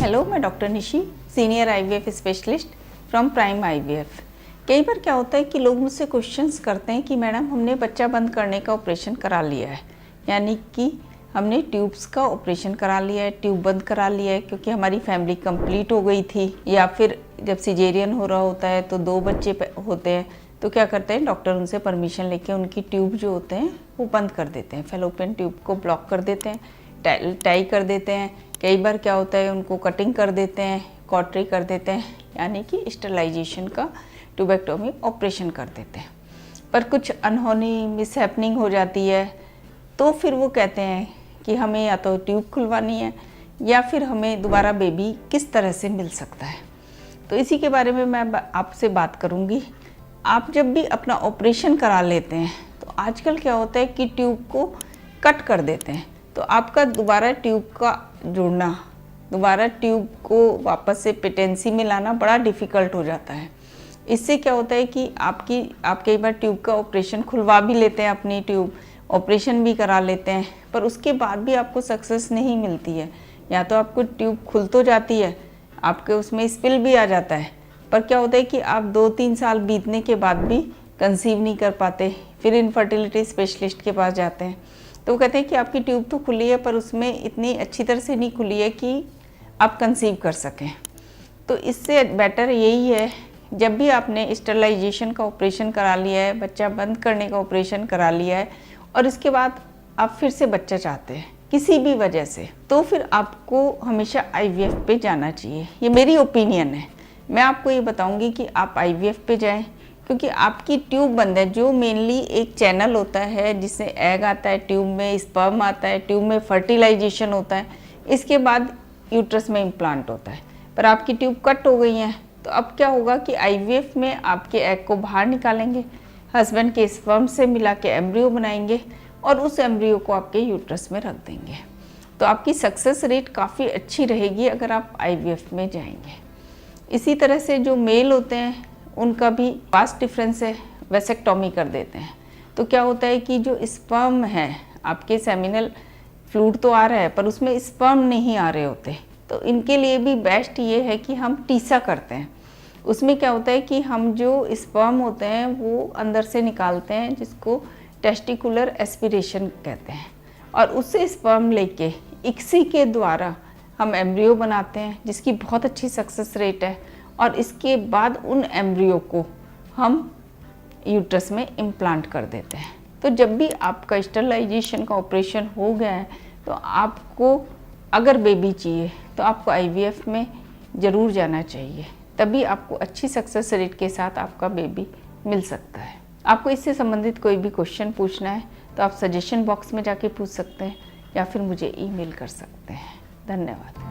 Hello, मैं doctor Nishi, senior IVF specialist from prime IVF. कई बार क्या होता है कि लोग मुझसे क्वेश्चंस करते हैं कि मैडम हमने बच्चा बंद करने का ऑपरेशन करा लिया है, यानी कि हमने ट्यूब्स का ऑपरेशन करा लिया है, ट्यूब बंद करा लिया है क्योंकि हमारी फैमिली कंप्लीट हो गई थी, या फिर जब सिजेरियन हो रहा होता है तो 2 बच्चे होते हैं तो क्या करते हैं डॉक्टर उनसे परमिशन लेके उनकी ट्यूब जो होते हैं वो बंद कर देते हैं, फेलोपियन ट्यूब को ब्लॉक कर देते हैं, टाई कर देते हैं। कई बार क्या होता है उनको कटिंग कर देते हैं, कॉटरी कर देते हैं, यानी कि स्टरलाइजेशन का ट्यूबेक्टोमी ऑपरेशन कर देते हैं। पर कुछ अनहोनी मिसहैपनिंग हो जाती है तो फिर वो कहते हैं कि हमें या तो ट्यूब खुलवानी है या फिर हमें दोबारा बेबी किस तरह से मिल सकता है। तो इसी के बारे में मैं आपसे बात करूँगी। आप जब भी अपना ऑपरेशन करा लेते हैं तो आजकल क्या होता है कि ट्यूब को कट कर देते हैं, तो आपका दोबारा ट्यूब का जुड़ना, दोबारा ट्यूब को वापस से पेटेंसी में लाना बड़ा डिफ़िकल्ट हो जाता है। इससे क्या होता है कि आप कई बार ट्यूब का ऑपरेशन खुलवा भी लेते हैं, अपनी ट्यूब ऑपरेशन भी करा लेते हैं, पर उसके बाद भी आपको सक्सेस नहीं मिलती है। या तो आपको ट्यूब खुल तो जाती है, आपके उसमें स्पिल भी आ जाता है, पर क्या होता है कि आप 2-3 साल बीतने के बाद भी कंसीव नहीं कर पाते। फिर इनफर्टिलिटी स्पेशलिस्ट के पास जाते हैं तो वो कहते हैं कि आपकी ट्यूब तो खुली है पर उसमें इतनी अच्छी तरह से नहीं खुली है कि आप कंसीव कर सकें। तो इससे बेटर यही है, जब भी आपने स्टरलाइजेशन का ऑपरेशन करा लिया है, बच्चा बंद करने का ऑपरेशन करा लिया है और इसके बाद आप फिर से बच्चा चाहते हैं किसी भी वजह से, तो फिर आपको हमेशा आईवीएफ पे जाना चाहिए। ये मेरी ओपिनियन है। मैं आपको ये बताऊंगी कि आप आईवीएफ पे जाएं क्योंकि आपकी ट्यूब बंद है, जो मेनली एक चैनल होता है जिससे एग आता है, ट्यूब में स्पर्म आता है, ट्यूब में फर्टिलाइजेशन होता है, इसके बाद यूट्रस में इम्प्लांट होता है। पर आपकी ट्यूब कट हो गई है तो अब क्या होगा कि आईवीएफ में आपके एग को बाहर निकालेंगे, हस्बैंड के स्पर्म से मिला के एम्ब्रियो बनाएंगे और उस एम्ब्रियो को आपके यूट्रस में रख देंगे। तो आपकी सक्सेस रेट काफ़ी अच्छी रहेगी अगर आप आईवीएफ में जाएंगे। इसी तरह से जो मेल होते हैं उनका भी वास्ट डिफरेंस है, वेसेक्टोमी कर देते हैं। तो क्या होता है कि जो स्पर्म है, आपके सेमिनल फ्लूइड तो आ रहा है पर उसमें स्पर्म नहीं आ रहे होते, तो इनके लिए भी बेस्ट ये है कि हम टीसा करते हैं। उसमें क्या होता है कि हम जो स्पर्म होते हैं वो अंदर से निकालते हैं, जिसको टेस्टिकुलर एस्पिरेशन कहते हैं, और उससे स्पर्म लेके इक्सी के द्वारा हम एम्ब्रियो बनाते हैं जिसकी बहुत अच्छी सक्सेस रेट है, और इसके बाद उन एम्ब्रियो को हम यूट्रस में इम्प्लांट कर देते हैं। तो जब भी आपका स्टरलाइजेशन का ऑपरेशन हो गया है तो आपको अगर बेबी चाहिए तो आपको आईवीएफ में ज़रूर जाना चाहिए, तभी आपको अच्छी सक्सेस रेट के साथ आपका बेबी मिल सकता है। आपको इससे संबंधित कोई भी क्वेश्चन पूछना है तो आप सजेशन बॉक्स में जाके पूछ सकते हैं या फिर मुझे ईमेल कर सकते हैं। धन्यवाद।